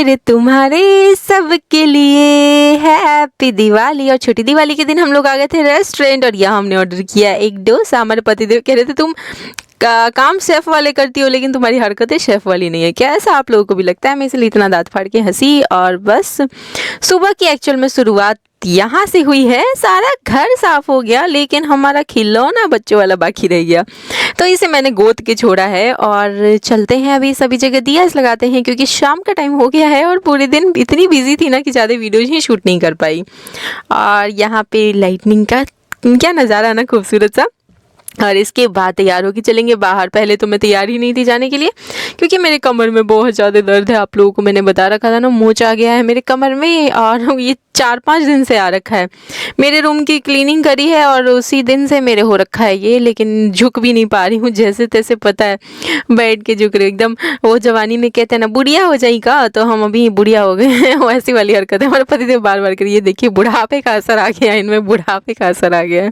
मेरे तुम्हारे सबके लिए हैप्पी दिवाली। और छोटी दिवाली के दिन हम लोग आ गए थे रेस्टोरेंट और यहाँ हमने ऑर्डर किया एक डोसा। हमारे पतिदेव कह रहे थे तुम काम शेफ वाले करती हो लेकिन तुम्हारी हरकतें शेफ वाली नहीं है क्या? ऐसा आप लोगों को भी लगता है? मैं इसलिए इतना दांत फाड़ के हंसी। और बस सुबह की एक्चुअल में शुरुआत यहाँ से हुई है। सारा घर साफ हो गया लेकिन हमारा खिलौना बच्चों वाला बाकी रह गया, तो इसे मैंने गोद के छोड़ा है। और चलते हैं अभी सभी जगह दिया लगाते हैं क्योंकि शाम का टाइम हो गया है और पूरे दिन इतनी बिजी थी ना कि ज़्यादा वीडियोज ही शूट नहीं कर पाई। और यहाँ पे लाइटनिंग का क्या नज़ारा ना, खूबसूरत सा। और इसके बाद तैयार होकर चलेंगे बाहर। पहले तो मैं तैयार ही नहीं थी जाने के लिए क्योंकि मेरे कमर में बहुत ज़्यादा दर्द है। आप लोगों को मैंने बता रखा था ना, मोच आ गया है मेरे कमर में और ये 4-5 दिन से आ रखा है। मेरे रूम की क्लीनिंग करी है और उसी दिन से मेरे हो रखा है ये, लेकिन झुक भी नहीं पा रही हूँ जैसे तैसे, पता है बैठ के झुक रही एकदम। वो जवानी में कहते हैं ना बुढ़िया हो जाएगा, तो हम अभी बुढ़िया हो गए हैं। वैसी वाली हरकत है। हमारे पतिदेव बार बार करिए, देखिए बुढ़ापे का असर आ गया इनमें, बुढ़ापे का असर आ गया है।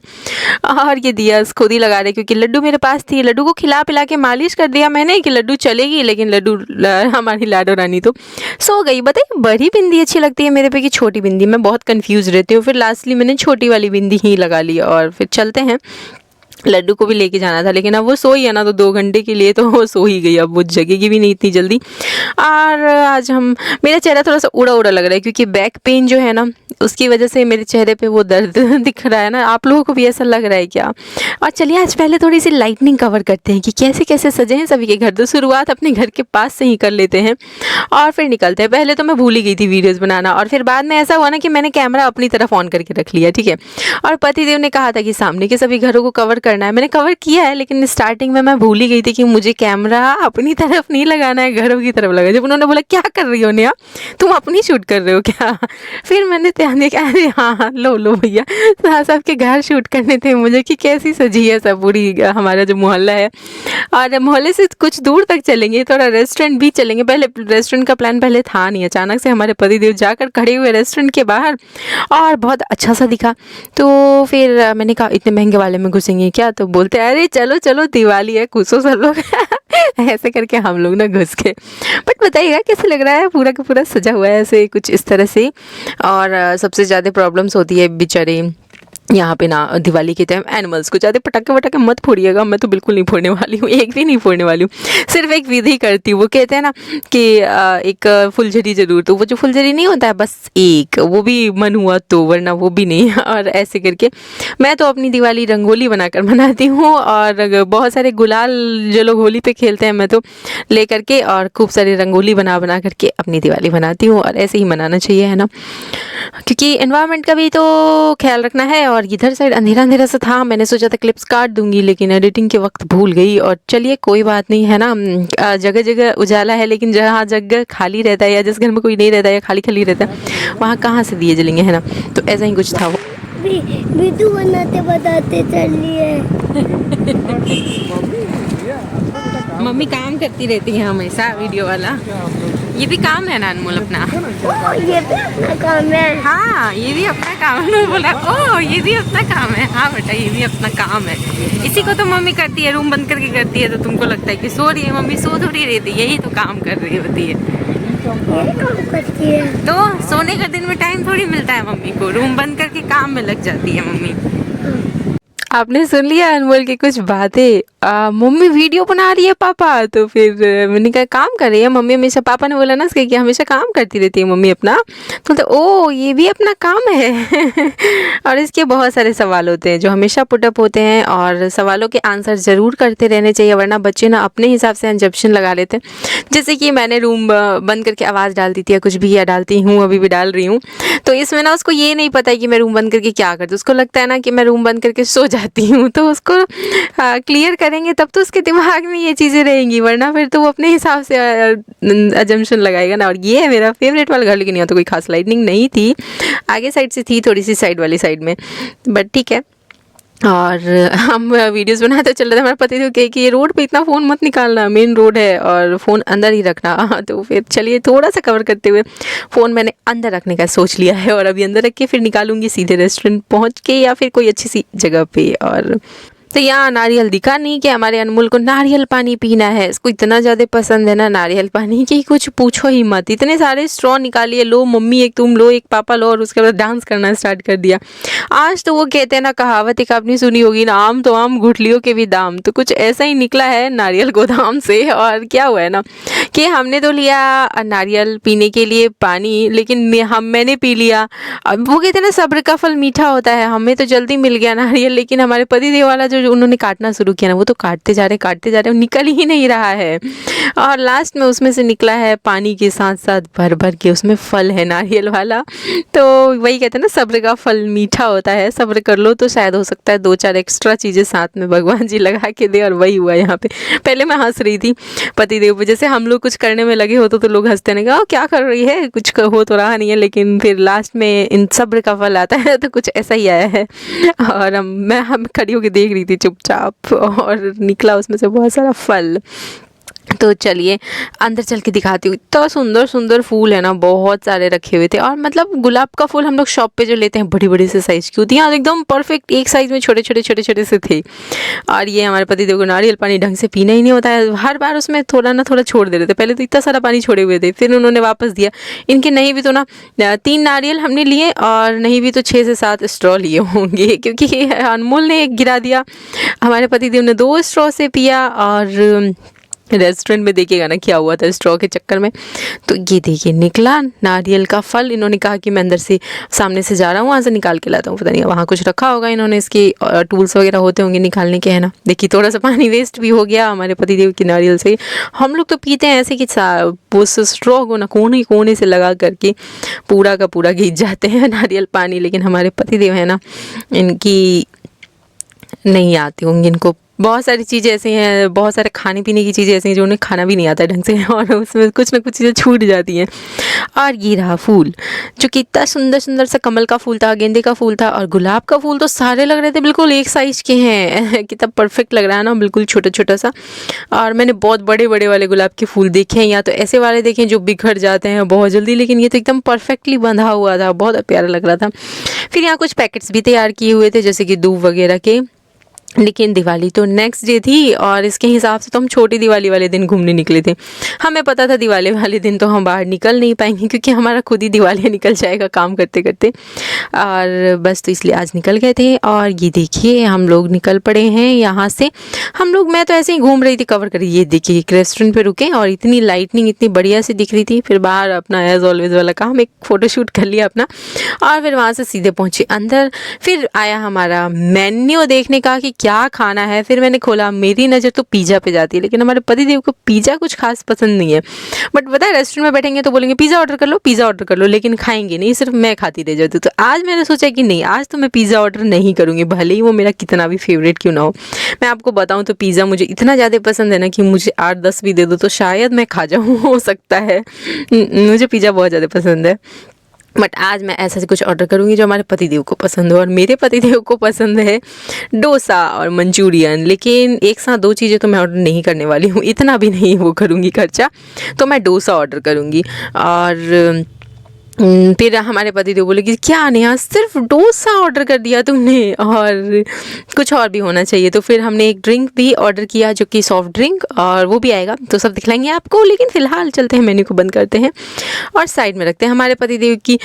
और ये दिया खुद ही लगा रहे क्योंकि लड्डू मेरे पास थी। लड्डू को खिला पिला के मालिश कर दिया मैंने कि लड्डू चलेगी, लेकिन लड्डू हमारी लाडो रानी तो सो गई। बताइए बड़ी बिंदी अच्छी लगती है मेरे पे कि छोटी बिंदी? मैं बहुत कंफ्यूज रहती हूँ। फिर लास्टली मैंने छोटी वाली बिंदी ही लगा ली और फिर चलते हैं। लड्डू को भी लेके जाना था लेकिन अब वो सो ही है ना, तो 2 घंटे के लिए तो वो सो ही गई, अब वो जगेगी भी नहीं इतनी जल्दी। और आज मेरा चेहरा थोड़ा सा उड़ा उड़ा लग रहा है क्योंकि बैक पेन जो है ना उसकी वजह से मेरे चेहरे पे वो दर्द दिख रहा है ना। आप लोगों को भी ऐसा लग रहा है क्या? और चलिए आज पहले थोड़ी सी लाइटनिंग कवर करते हैं कि कैसे कैसे सजे हैं सभी के घर। तो शुरुआत अपने घर के पास से ही कर लेते हैं और फिर निकलते हैं। पहले तो मैं भूल ही गई थी वीडियोज़ बनाना और फिर बाद में ऐसा हुआ ना कि मैंने कैमरा अपनी तरफ ऑन करके रख लिया, ठीक है। और पतिदेव ने कहा था कि सामने के सभी घरों को कवर करना है। मैंने कवर किया है लेकिन स्टार्टिंग में मैं भूल ही गई थी कि मुझे कैमरा अपनी तरफ नहीं लगाना है, घरों की तरफ लगा। जब उन्होंने बोला क्या कर रही हो नेहा, तुम अपनी शूट कर रहे हो क्या? फिर मैंने ध्यान दिया कि अरे हाँ लो भैया, सबके घर शूट करने थे मुझे कि कैसी सजी है सब पूरी हमारा जो मोहल्ला है। और मोहल्ले से कुछ दूर तक चलेंगे, थोड़ा रेस्टोरेंट भी चलेंगे। पहले रेस्टोरेंट का प्लान पहले था नहीं, अचानक से हमारे पतिदेव जाकर खड़े हुए रेस्टोरेंट के बाहर और बहुत अच्छा सा दिखा। तो फिर मैंने कहा इतने महंगे वाले में घुसेंगे क्या? तो बोलते अरे चलो चलो दिवाली है, घुसो सब लोग। ऐसे करके हम लोग ना घुस के। बट बताइएगा कैसे लग रहा है? पूरा का पूरा सजा हुआ है ऐसे कुछ इस तरह से। और सबसे ज़्यादा प्रॉब्लम्स होती है बेचारे यहाँ पे ना दिवाली के टाइम एनिमल्स को। ज़्यादा पटाखे वटाखे मत फोड़िएगा, मैं तो बिल्कुल नहीं फोड़ने वाली हूँ, एक भी नहीं फोड़ने वाली हूँ। सिर्फ एक विधि करती हूँ, वो कहते हैं ना कि एक फुलझड़ी जरूर, तो वो जो फुलझड़ी नहीं होता है बस एक, वो भी मन हुआ तो, वरना वो भी नहीं। और ऐसे करके मैं तो अपनी दिवाली रंगोली बनाकर मनाती हूँ। और बहुत सारे गुलाल जो लोग होली पे खेलते हैं मैं तो ले करके और खूब सारी रंगोली बना बना करके अपनी दिवाली बनाती हूँ। और ऐसे ही मनाना चाहिए है ना, क्योंकि एनवायरनमेंट का भी तो ख्याल रखना है। और इधर साइड अंधेरा अंधेरा सा था, मैंने सोचा था क्लिप्स काट दूंगी लेकिन एडिटिंग के वक्त भूल गई। और चलिए कोई बात नहीं है ना, जगह जगह उजाला है लेकिन जहाँ जगह खाली रहता है या जिस घर में कोई नहीं रहता है या खाली खाली रहता है वहाँ कहाँ से दिए जलेंगे, है ना। तो ऐसा ही कुछ था वो। वीडियो बनाते बताते चलिए। मम्मी काम करती रहती है हमेशा वीडियो वाला, ये भी काम है ना अनमोल अपना। ये भी अपना काम है। हाँ ये भी अपना काम है। बोला ओ ये भी अपना काम है। हाँ बेटा ये भी अपना काम है। इसी को तो मम्मी करती है, रूम बंद करके करती है। तो तुमको लगता है कि सो रही है मम्मी, सो थोड़ी रहती है, यही तो काम कर रही होती है। काम करती है तो सोने का दिन में टाइम थोड़ी मिलता है मम्मी को, रूम बंद करके काम में लग जाती है मम्मी। आपने सुन लिया अनमोल की कुछ बातें। मम्मी वीडियो बना रही है पापा, तो फिर मैंने कहा काम कर रही है मम्मी हमेशा। पापा ने बोला ना इसके कि हमेशा काम करती रहती है मम्मी अपना, तो ओ ये भी अपना काम है। और इसके बहुत सारे सवाल होते हैं जो हमेशा पुटअप होते हैं और सवालों के आंसर ज़रूर करते रहने चाहिए, वरना बच्चे ना अपने हिसाब से एग्जम्पशन लगा लेते हैं। जैसे कि मैंने रूम बंद करके आवाज़ डाल दी थी या कुछ भी, या डालती हूँ अभी भी डाल रही हूँ, तो इसमें ना उसको ये नहीं पता है कि मैं रूम बंद करके क्या करती हूँ। उसको लगता है ना कि मैं रूम बंद करके सो जाती हूँ। तो उसको क्लियर करेंगे तब तो उसके दिमाग में ये चीज़ें रहेंगी, वरना फिर तो वो अपने हिसाब से अजम्पशन लगाएगा ना। और ये है मेरा फेवरेट वाला घर, लेकिन यहाँ तो कोई खास लाइटनिंग नहीं थी, आगे साइड से थी थोड़ी सी साइड वाली साइड में, बट ठीक है। और हम वीडियोस बनाते चल रहे थे। हमारे पति तो कहे कि ये रोड पे इतना फ़ोन मत निकालना, मेन रोड है और फ़ोन अंदर ही रखना। तो फिर चलिए थोड़ा सा कवर करते हुए फ़ोन मैंने अंदर रखने का सोच लिया है और अभी अंदर रख के फिर निकालूंगी सीधे रेस्टोरेंट पहुंच के या फिर कोई अच्छी सी जगह पे। और तो यहाँ नारियल दिखा नहीं कि हमारे अनमोल को नारियल पानी पीना है। इसको इतना ज़्यादा पसंद है ना नारियल पानी कि कुछ पूछो ही मत। इतने सारे स्ट्रॉ निकालिए, लो मम्मी एक तुम लो, एक पापा लो, और उसके बाद डांस करना स्टार्ट कर दिया। आज तो वो कहते हैं ना, कहावत एक आपने सुनी होगी ना, आम तो आम गुठलियों के भी दाम। तो कुछ ऐसा ही निकला है नारियल गोदाम से। और क्या हुआ है ना कि हमने तो लिया नारियल पीने के लिए पानी, लेकिन मैंने पी लिया। अब वो कहते हैं ना सब्र का फल मीठा होता है, हमें तो जल्दी मिल गया नारियल, लेकिन हमारे पतिदेव वाला जो उन्होंने काटना शुरू किया ना, वो तो काटते जा रहे, वो निकल ही नहीं रहा है। और लास्ट में उसमें से निकला है पानी के साथ साथ भर भर के उसमें फल है नारियल वाला। तो वही कहते हैं ना सब्र का फल मीठा होता है, सब्र कर लो तो शायद हो सकता है 2-4 एक्स्ट्रा चीज़ें साथ में भगवान जी लगा के दे। और वही हुआ यहाँ पे। पहले मैं हंस रही थी पतिदेव पे, जैसे हम लोग कुछ करने में लगे होते तो लोग हंसते हैं कि क्या कर रही है, कुछ हो तो रहा नहीं है, लेकिन फिर लास्ट में इन सब्र का फल आता है। तो कुछ ऐसा ही आया है। और हम खड़ी होकर देख रही थी चुपचाप, और निकला उसमें से बहुत सारा फल। तो चलिए अंदर चल के दिखाती हूँ। इतना सुंदर सुंदर फूल है ना, बहुत सारे रखे हुए थे। और मतलब गुलाब का फूल हम लोग शॉप पे जो लेते हैं बड़ी बड़ी से साइज़ की होती है, यहाँ एकदम परफेक्ट एक साइज़ में छोटे छोटे से थे। और ये हमारे पतिदेव को नारियल पानी ढंग से पीना ही नहीं होता है, हर बार उसमें थोड़ा ना थोड़ा छोड़ दे रहे थे। पहले तो इतना सारा पानी छोड़े हुए थे, फिर उन्होंने वापस दिया। इनके नहीं भी तो ना 3 नारियल हमने लिए, और नहीं भी तो 6 से 7 स्ट्रॉ लिए होंगे, क्योंकि अनमोल ने एक गिरा दिया, हमारे पतिदेव ने 2 स्ट्रॉ से पिया। और रेस्टोरेंट में देखिएगा ना क्या हुआ था स्ट्रॉ के चक्कर में। तो ये देखिए निकला नारियल का फल। इन्होंने कहा कि मैं अंदर से सामने से जा रहा हूँ, वहाँ से निकाल के लाता हूँ। पता नहीं वहाँ कुछ रखा होगा इन्होंने, इसके टूल्स वगैरह होते होंगे निकालने के, है ना। देखिए थोड़ा सा पानी वेस्ट भी हो गया हमारे पतिदेव की नारियल से। हम लोग तो पीते हैं ऐसे कि उस स्ट्रॉ को ना कोने कोने से लगा करके पूरा का पूरा घींच जाते हैं नारियल पानी। लेकिन हमारे पतिदेव है ना, इनकी नहीं आती होंगी, इनको बहुत सारी चीज़ें ऐसी हैं, बहुत सारे खाने पीने की चीज़ें ऐसी हैं जो उन्हें खाना भी नहीं आता है ढंग से, और उसमें कुछ ना कुछ चीज़ें छूट जाती हैं। और ये रहा फूल, जो कि इतना सुंदर सुंदर सा कमल का फूल था, गेंदे का फूल था, और गुलाब का फूल। तो सारे लग रहे थे बिल्कुल एक साइज़ के हैं। कितना परफेक्ट लग रहा है ना, बिल्कुल छोटा छोटा सा। और मैंने बहुत बड़े बड़े वाले गुलाब के फूल देखे हैं, या तो ऐसे वाले देखे हैं जो बिखर जाते हैं बहुत जल्दी, लेकिन ये तो एकदम परफेक्टली बंधा हुआ था, बहुत प्यारा लग रहा था। फिर यहाँ कुछ पैकेट्स भी तैयार किए हुए थे, जैसे कि दूब वगैरह के। लेकिन दिवाली तो नेक्स्ट डे थी, और इसके हिसाब से तो हम छोटी दिवाली वाले दिन घूमने निकले थे। हमें पता था दिवाली वाले दिन तो हम बाहर निकल नहीं पाएंगे, क्योंकि हमारा खुद ही दिवाली निकल जाएगा काम करते करते। और बस तो इसलिए आज निकल गए थे। और ये देखिए हम लोग निकल पड़े हैं यहाँ से। हम लोग, मैं तो ऐसे ही घूम रही थी, कवर कर रही। ये देखिए एक रेस्टोरेंट पे रुके, और इतनी लाइटनिंग इतनी बढ़िया से दिख रही थी। फिर बाहर अपना एज ऑलवेज वाला काम, एक फ़ोटोशूट कर लिया अपना, और फिर वहाँ से सीधे पहुँचे अंदर। फिर आया हमारा मेन्यू देखने का कि क्या खाना है। फिर मैंने खोला, मेरी नज़र तो पिज़्ज़ा पे जाती है, लेकिन हमारे पतिदेव को पिज़्ज़ा कुछ खास पसंद नहीं है। बट पता है रेस्टोरेंट में बैठेंगे तो बोलेंगे पिज़्ज़ा ऑर्डर कर लो, पिज़्ज़ा ऑर्डर कर लो, लेकिन खाएंगे नहीं, सिर्फ मैं खाती रह जाती हूँ। तो आज मैंने सोचा कि नहीं, आज तो मैं पिज़्ज़ा ऑर्डर नहीं करूँगी, भले ही वो मेरा कितना भी फेवरेट क्यों ना हो। मैं आपको बताऊँ तो पिज़्ज़ा मुझे इतना ज़्यादा पसंद है ना कि मुझे 8-10 भी दे दो तो शायद मैं खा जाऊँ, हो सकता है। मुझे पिज़्ज़ा बहुत ज़्यादा पसंद है। बट आज मैं ऐसा कुछ ऑर्डर करूँगी जो हमारे पतिदेव को पसंद हो। और मेरे पतिदेव को पसंद है डोसा और मंचूरियन, लेकिन एक साथ 2 चीज़ें तो मैं ऑर्डर नहीं करने वाली हूँ, इतना भी नहीं वो करूँगी खर्चा। तो मैं डोसा ऑर्डर करूँगी। और फिर हमारे पतिदेव बोले कि क्या नेहा, सिर्फ डोसा ऑर्डर कर दिया तुमने, और कुछ और भी होना चाहिए। तो फिर हमने एक ड्रिंक भी ऑर्डर किया, जो कि सॉफ्ट ड्रिंक, और वो भी आएगा तो सब दिखलाएंगे आपको। लेकिन फ़िलहाल चलते हैं, मेन्यू को बंद करते हैं और साइड में रखते हैं। हमारे पतिदेव की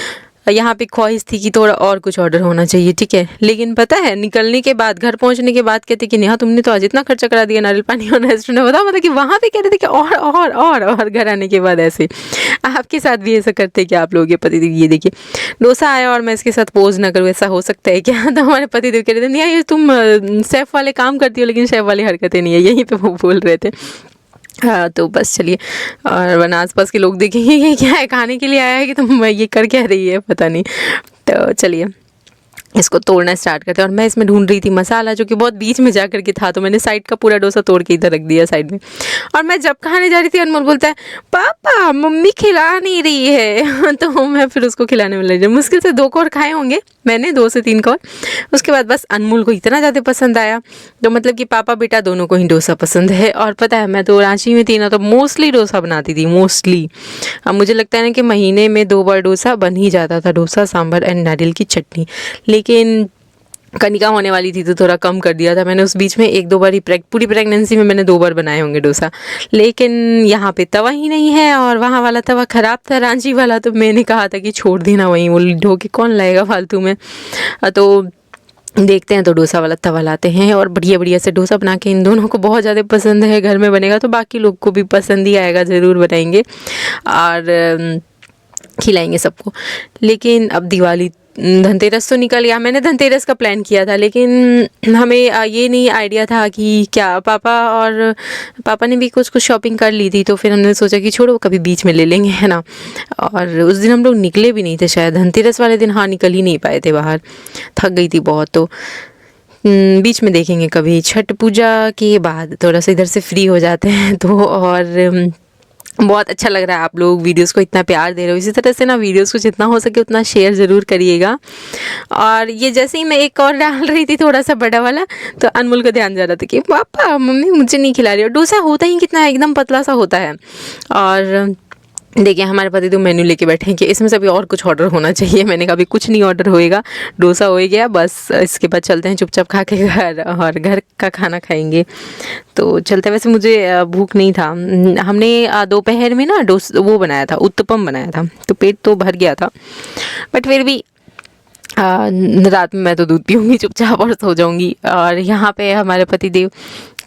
यहाँ पे ख्वाहिश थी कि थोड़ा और कुछ ऑर्डर होना चाहिए, ठीक है। लेकिन पता है निकलने के बाद, घर पहुँचने के बाद कहते कि नेहा तुमने तो आज इतना खर्चा करा दिया नारियल पानी और रेस्टोरेंट में, बताओ। मतलब कि वहाँ पे कह रहे थे कि और घर आने के बाद ऐसे। आपके साथ भी ऐसा करते क्या आप लोगों के पतिदेव? ये देखिए डोसा आया और मैं इसके साथ पोज ना करूँ, ऐसा हो सकता है क्या? तो हमारे पतिदेव कह रहे थे नेहा ये तुम शेफ़ वाले काम करती हो, लेकिन शेफ़ वाली हरकतें नहीं है, यहीं पे वो बोल रहे थे। हाँ तो बस चलिए, और वरना आसपास के लोग देखेंगे ये क्या है, खाने के लिए आया है कि तुम ये कर क्या रही है, पता नहीं। तो चलिए इसको तोड़ना स्टार्ट करते हैं। और मैं इसमें ढूंढ रही थी मसाला, जो कि बहुत बीच में जा कर के था, तो मैंने साइड का पूरा डोसा तोड़ के इधर रख दिया साइड में। और मैं जब खाने जा रही थी, अनमोल बोलता है पापा मम्मी खिला नहीं रही है। तो मैं फिर उसको खिलाने में लगी। मुश्किल से 2 कौर खाए होंगे मैंने, 2 से 3 कौर। उसके बाद बस अनमोल को इतना ज़्यादा पसंद आया, तो मतलब कि पापा बेटा दोनों को ही डोसा पसंद है। और पता है मैं तो रांची में थी ना, तो मोस्टली डोसा बनाती थी, मोस्टली। अब मुझे लगता है ना कि महीने में 2 बार डोसा बन ही जाता था, डोसा सांभर एंड नारियल की चटनी। लेकिन कनिका होने वाली थी तो थोड़ा कम कर दिया था मैंने उस बीच में। 1-2 बार ही पूरी प्रेगनेंसी में मैंने 2 बार बनाए होंगे डोसा। लेकिन यहाँ पे तवा ही नहीं है और वहाँ वाला तवा ख़राब था रांची वाला, तो मैंने कहा था कि छोड़ देना, वहीं वो ढो के कौन लाएगा फालतू में। तो देखते हैं, तो डोसा वाला तवा लाते हैं और बढ़िया बढ़िया से डोसा बना के इन दोनों को बहुत ज़्यादा पसंद है। घर में बनेगा तो बाकी लोग को भी पसंद ही आएगा, ज़रूर बनाएंगे और खिलाएंगे सबको। लेकिन अब दिवाली धनतेरस तो निकल गया। मैंने धनतेरस का प्लान किया था, लेकिन हमें ये नहीं आइडिया था कि क्या पापा ने भी कुछ शॉपिंग कर ली थी, तो फिर हमने सोचा कि छोड़ो कभी बीच में ले लेंगे, है ना। और उस दिन हम लोग निकले भी नहीं थे शायद, धनतेरस वाले दिन हाँ निकल ही नहीं पाए थे बाहर, थक गई थी बहुत। तो बीच में देखेंगे कभी, छठ पूजा के बाद थोड़ा सा इधर से फ्री हो जाते हैं तो। और बहुत अच्छा लग रहा है आप लोग वीडियोस को इतना प्यार दे रहे हो। इसी तरह से ना वीडियोस को जितना हो सके उतना शेयर ज़रूर करिएगा। और ये जैसे ही मैं एक और डाल रही थी थोड़ा सा बड़ा वाला, तो अनमोल को ध्यान जा रहा था कि पापा मम्मी मुझे नहीं खिला रही। और डोसा होता ही कितना एकदम पतला सा होता है। और देखिए हमारे पति तो मेन्यू लेके बैठे हैं कि इसमें से अभी और कुछ ऑर्डर होना चाहिए। मैंने कहा अभी कुछ नहीं ऑर्डर होएगा, डोसा हो गया बस, इसके बाद चलते हैं चुपचाप खा के घर, और घर का खाना खाएंगे। तो चलते, वैसे मुझे भूख नहीं था। हमने दोपहर में ना वो बनाया था, उत्तपम बनाया था, तो पेट तो भर गया था। बट फिर भी रात में मैं तो दूध पीऊँगी चुपचाप और सो जाऊँगी। और यहाँ पे हमारे पतिदेव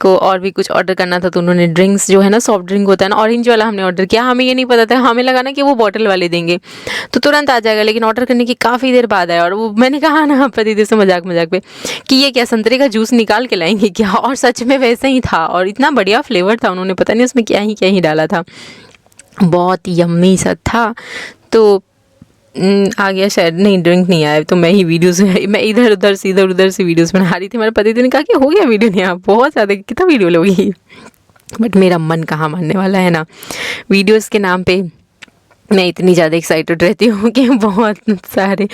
को और भी कुछ ऑर्डर करना था, तो उन्होंने ड्रिंक्स जो है ना, सॉफ्ट ड्रिंक होता है ना, ऑरेंज वाला हमने ऑर्डर किया। हमें ये नहीं पता था, हमें लगा ना कि वो बॉटल वाले देंगे तो तुरंत आ जाएगा, लेकिन ऑर्डर करने की काफ़ी देर बाद आया। और वो मैंने कहा ना पतिदेव से मजाक में कि ये क्या संतरे का जूस निकाल के लाएंगे क्या, और सच में वैसा ही था और इतना बढ़िया फ्लेवर था। उन्होंने पता नहीं उसमें क्या ही डाला था, बहुत यम्मी सा था। तो आ गया शायद, नहीं ड्रिंक नहीं आया। तो मैं इधर उधर से वीडियोस बना रही थी। मेरे पति ने कहा कि हो गया वीडियो, नहीं आप बहुत ज़्यादा कितना वीडियो लोगी। बट मेरा मन कहाँ मानने वाला है ना, वीडियोस के नाम पे मैं इतनी ज़्यादा एक्साइटेड रहती हूँ कि बहुत सारे।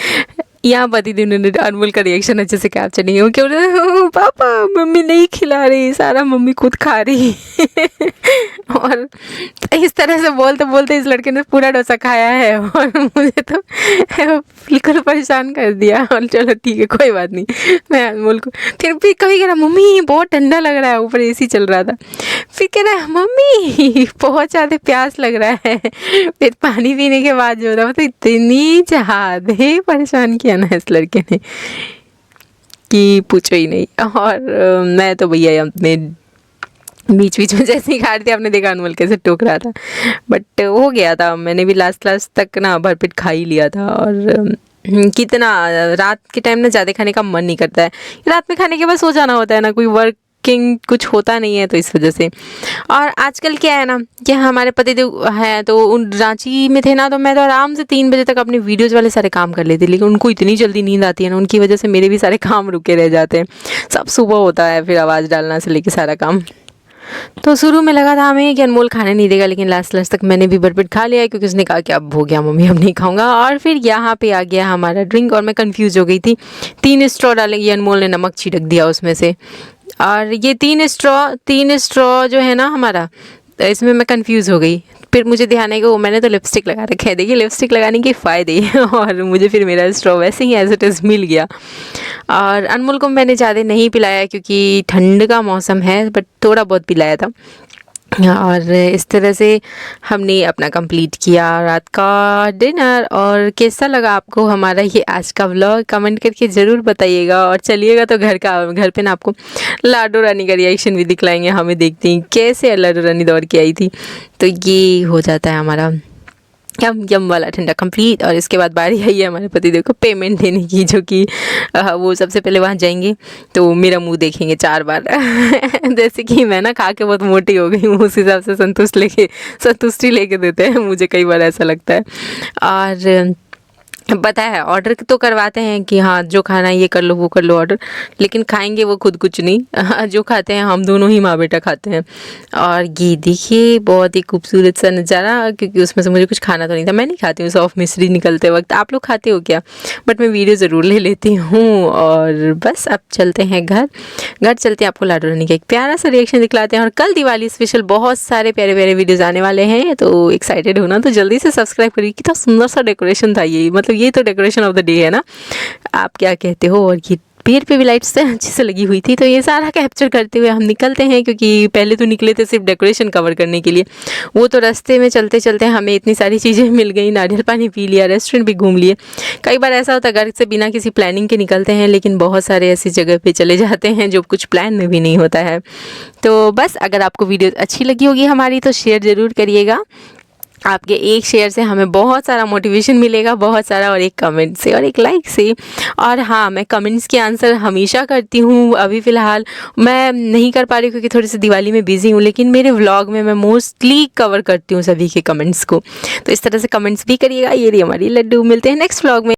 यहाँ पतिदेव ने अनमोल का रिएक्शन अच्छे से कैप्चर नहीं हो, क्यों पापा मम्मी नहीं खिला रही, सारा मम्मी खुद खा रही और इस तरह से बोलते बोलते इस लड़के ने पूरा डोसा खाया है और मुझे तो बिल्कुल परेशान कर दिया। और चलो ठीक है कोई बात नहीं, मैं अनमोल को फिर भी कभी कह रहा मम्मी बहुत ठंडा लग रहा है, ऊपर एसी चल रहा था। फिर कह रहा है मम्मी बहुत ज़्यादा प्यास लग रहा है। फिर पानी पीने के बाद जो था, तो इतनी ज़्यादा परेशान किया ना इस लड़के ने कि पूछो ही नहीं। और मैं तो भैया अपने बीच में जैसे ही खा रही थी, आपने देखा अनमोल कैसे टोक रहा था, बट हो गया था। मैंने भी लास्ट तक ना भरपेट खा ही लिया था। और कितना रात के टाइम ना ज़्यादा खाने का मन नहीं करता है, रात में खाने के बाद सो जाना होता है ना, कोई वर्किंग कुछ होता नहीं है, तो इस वजह से। और आजकल क्या है ना कि हमारे पतिदेव हैं तो उन रांची में थे ना, तो मैं तो आराम से 3 बजे तक अपने वीडियोज़ वाले सारे काम कर लेती, लेकिन उनको इतनी जल्दी नींद आती है ना, उनकी वजह से मेरे भी सारे काम रुके रह जाते हैं। सब सुबह होता है, फिर आवाज़ डालना से लेके सारा काम। तो शुरू में लगा था हमें कि अनमोल खाने नहीं देगा, लेकिन लास्ट तक मैंने भी भरपेट खा लिया, क्योंकि उसने कहा कि अब हो गया मम्मी अब नहीं खाऊंगा। और फिर यहाँ पे आ गया हमारा ड्रिंक, और मैं कंफ्यूज हो गई थी। 3 स्ट्रॉ डालेंगे, अनमोल ने नमक छिड़क दिया उसमें से। और ये 3 स्ट्रॉ जो है ना हमारा, इसमें मैं कंफ्यूज हो गई। फिर मुझे ध्यान है कि वो मैंने तो लिपस्टिक लगा रखा है, देखिए लिपस्टिक लगाने के फ़ायदे। और मुझे फिर मेरा स्ट्रॉ वैसे ही एज इट इज़ मिल गया। और अनमोल को मैंने ज़्यादा नहीं पिलाया क्योंकि ठंड का मौसम है, बट थोड़ा बहुत पिलाया था। और इस तरह से हमने अपना कंप्लीट किया रात का डिनर। और कैसा लगा आपको हमारा ये आज का व्लॉग, कमेंट करके ज़रूर बताइएगा। और चलिएगा तो घर पे ना आपको लाडो रानी का रिएक्शन भी दिखलाएंगे, हमें देखते हैं कैसे लाडो रानी दौड़ के आई थी। तो ये हो जाता है हमारा यम वाला ठंडा कंप्लीट। और इसके बाद बारी आई है हमारे पतिदेव को पेमेंट देने की, जो कि वो सबसे पहले वहाँ जाएंगे तो मेरा मुंह देखेंगे 4 बार। जैसे कि मैं ना खा के बहुत मोटी हो गई हूँ, उस हिसाब से संतुष्टि लेके देते हैं मुझे, कई बार ऐसा लगता है। और पता है ऑर्डर तो करवाते हैं कि हाँ जो खाना है ये कर लो वो कर लो ऑर्डर, लेकिन खाएंगे वो खुद कुछ नहीं। जो खाते हैं हम दोनों ही माँ बेटा खाते हैं। और ये देखिए बहुत ही खूबसूरत सा नज़ारा, क्योंकि उसमें से मुझे कुछ खाना तो नहीं था, मैं नहीं खाती हूँ सॉफ्ट मिश्री निकलते वक्त। आप लोग खाते हो क्या? बट मैं वीडियो ज़रूर ले लेती हूँ। और बस अब चलते हैं घर चलते हैं, आपको लाडो रानी का एक प्यारा सा रिएक्शन दिखलाते हैं। और कल दिवाली स्पेशल बहुत सारे प्यारे प्यारे वीडियोज़ आने वाले हैं, तो एक्साइटेड हो ना तो जल्दी से सब्सक्राइब करिए। कितना सुंदर सा डेकोरेशन था ये, मतलब ये तो डेकोरेशन ऑफ द डे है ना, आप क्या कहते हो। और ये पेड़ पे भी लाइट्स अच्छे से लगी हुई थी। तो ये सारा कैप्चर करते हुए हम निकलते हैं, क्योंकि पहले तो निकले थे सिर्फ डेकोरेशन कवर करने के लिए। वो तो रास्ते में चलते चलते हमें इतनी सारी चीज़ें मिल गई, नारियल पानी पी लिया, रेस्टोरेंट भी घूम लिए। कई बार ऐसा होता है घर से बिना किसी प्लानिंग के निकलते हैं, लेकिन बहुत सारे ऐसी जगह पे चले जाते हैं जो कुछ प्लान में भी नहीं होता है। तो बस अगर आपको वीडियो अच्छी लगी होगी हमारी तो शेयर ज़रूर करिएगा। आपके एक शेयर से हमें बहुत सारा मोटिवेशन मिलेगा, बहुत सारा, और एक कमेंट से और एक लाइक से। और हाँ, मैं कमेंट्स के आंसर हमेशा करती हूँ। अभी फ़िलहाल मैं नहीं कर पा रही क्योंकि थोड़ी सी दिवाली में बिज़ी हूँ, लेकिन मेरे व्लॉग में मैं मोस्टली कवर करती हूँ सभी के कमेंट्स को। तो इस तरह से कमेंट्स भी करिएगा। ये रही हमारी लड्डू, मिलते हैं नेक्स्ट व्लॉग में।